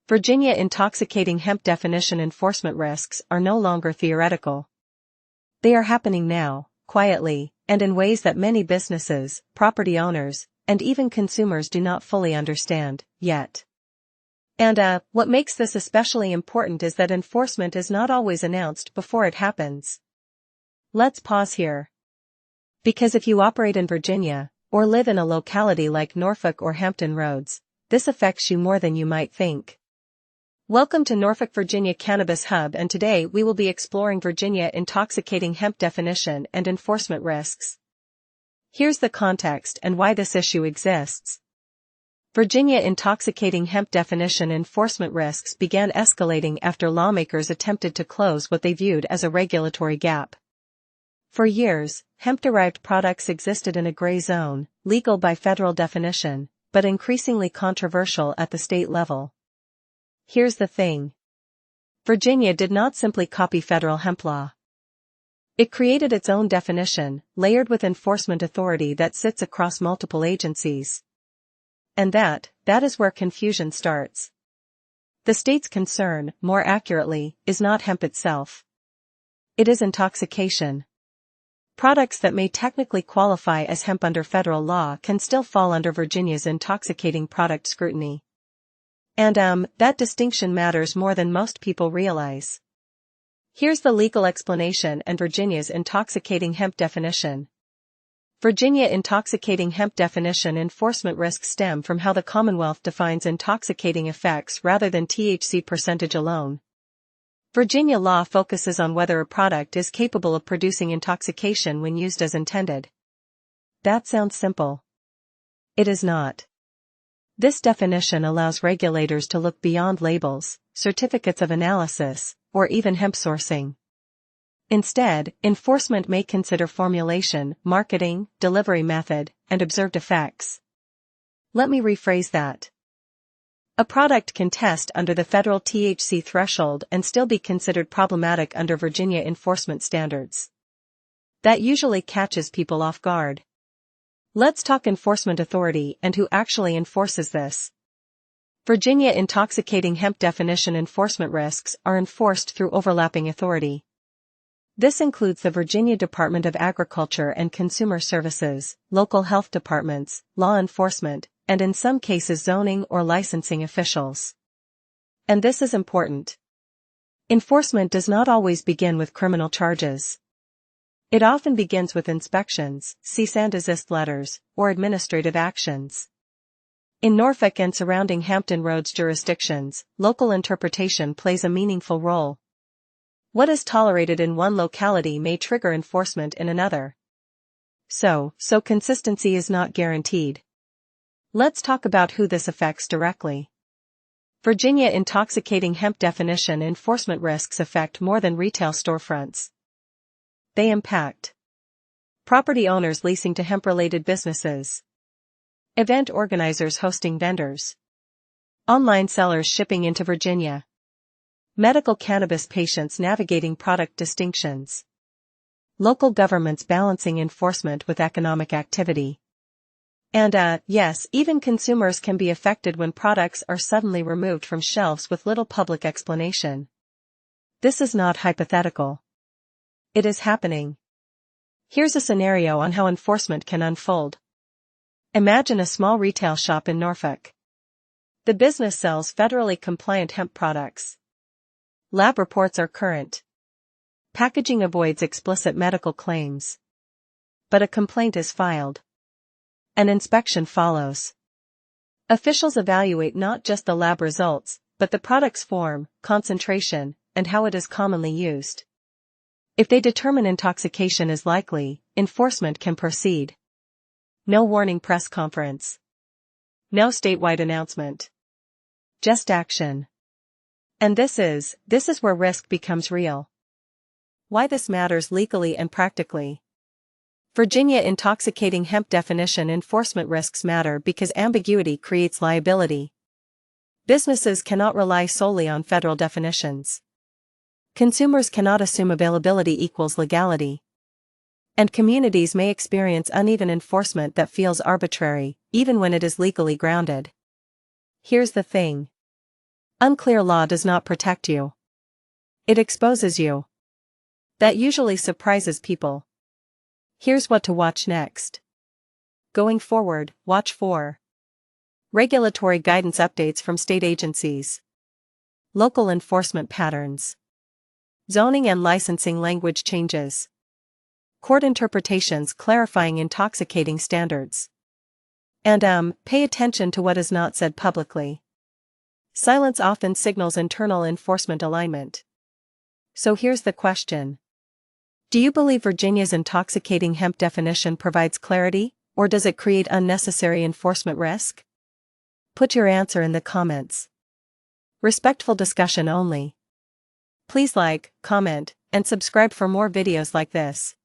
Virginia intoxicating hemp definition enforcement risks are no longer theoretical. They are happening now, quietly, and in ways that many businesses, property owners, and even consumers do not fully understand, yet. And what makes this especially important is that enforcement is not always announced before it happens. Let's pause here. Because if you operate in Virginia, or live in a locality like Norfolk or Hampton Roads, this affects you more than you might think. Welcome to Norfolk, Virginia Cannabis Hub, and today we will be exploring Virginia intoxicating hemp definition and enforcement risks. Here's the context and why this issue exists. Virginia intoxicating hemp definition enforcement risks began escalating after lawmakers attempted to close what they viewed as a regulatory gap. For years, hemp-derived products existed in a gray zone, legal by federal definition, but increasingly controversial at the state level. Here's the thing. Virginia did not simply copy federal hemp law. It created its own definition, layered with enforcement authority that sits across multiple agencies. And that is where confusion starts. The state's concern, more accurately, is not hemp itself. It is intoxication. Products that may technically qualify as hemp under federal law can still fall under Virginia's intoxicating product scrutiny. And that distinction matters more than most people realize. Here's the legal explanation and Virginia's intoxicating hemp definition. Virginia intoxicating hemp definition enforcement risks stem from how the Commonwealth defines intoxicating effects rather than THC percentage alone. Virginia law focuses on whether a product is capable of producing intoxication when used as intended. That sounds simple. It is not. This definition allows regulators to look beyond labels, certificates of analysis, or even hemp sourcing. Instead, enforcement may consider formulation, marketing, delivery method, and observed effects. Let me rephrase that. A product can test under the federal THC threshold and still be considered problematic under Virginia enforcement standards. That usually catches people off guard. Let's talk enforcement authority and who actually enforces this. Virginia intoxicating hemp definition enforcement risks are enforced through overlapping authority. This includes the Virginia Department of Agriculture and Consumer Services, local health departments, law enforcement, and in some cases zoning or licensing officials. And this is important. Enforcement does not always begin with criminal charges. It often begins with inspections, cease and desist letters, or administrative actions. In Norfolk and surrounding Hampton Roads jurisdictions, local interpretation plays a meaningful role. What is tolerated in one locality may trigger enforcement in another. So consistency is not guaranteed. Let's talk about who this affects directly. Virginia intoxicating hemp definition enforcement risks affect more than retail storefronts. They impact property owners leasing to hemp-related businesses, event organizers hosting vendors, online sellers shipping into Virginia, medical cannabis patients navigating product distinctions, local governments balancing enforcement with economic activity. And yes, even consumers can be affected when products are suddenly removed from shelves with little public explanation. This is not hypothetical. It is happening. Here's a scenario on how enforcement can unfold. Imagine a small retail shop in Norfolk. The business sells federally compliant hemp products. Lab reports are current. Packaging avoids explicit medical claims. But a complaint is filed. An inspection follows. Officials evaluate not just the lab results, but the product's form, concentration, and how it is commonly used. If they determine intoxication is likely, enforcement can proceed. No warning press conference. No statewide announcement. Just action. And this is where risk becomes real. Why this matters legally and practically. Virginia intoxicating hemp definition enforcement risks matter because ambiguity creates liability. Businesses cannot rely solely on federal definitions. Consumers cannot assume availability equals legality. And communities may experience uneven enforcement that feels arbitrary, even when it is legally grounded. Here's the thing. Unclear law does not protect you. It exposes you. That usually surprises people. Here's what to watch next. Going forward, watch for regulatory guidance updates from state agencies, local enforcement patterns, zoning and licensing language changes, court interpretations clarifying intoxicating standards. And pay attention to what is not said publicly. Silence often signals internal enforcement alignment. So here's the question. Do you believe Virginia's intoxicating hemp definition provides clarity, or does it create unnecessary enforcement risk? Put your answer in the comments. Respectful discussion only. Please like, comment, and subscribe for more videos like this.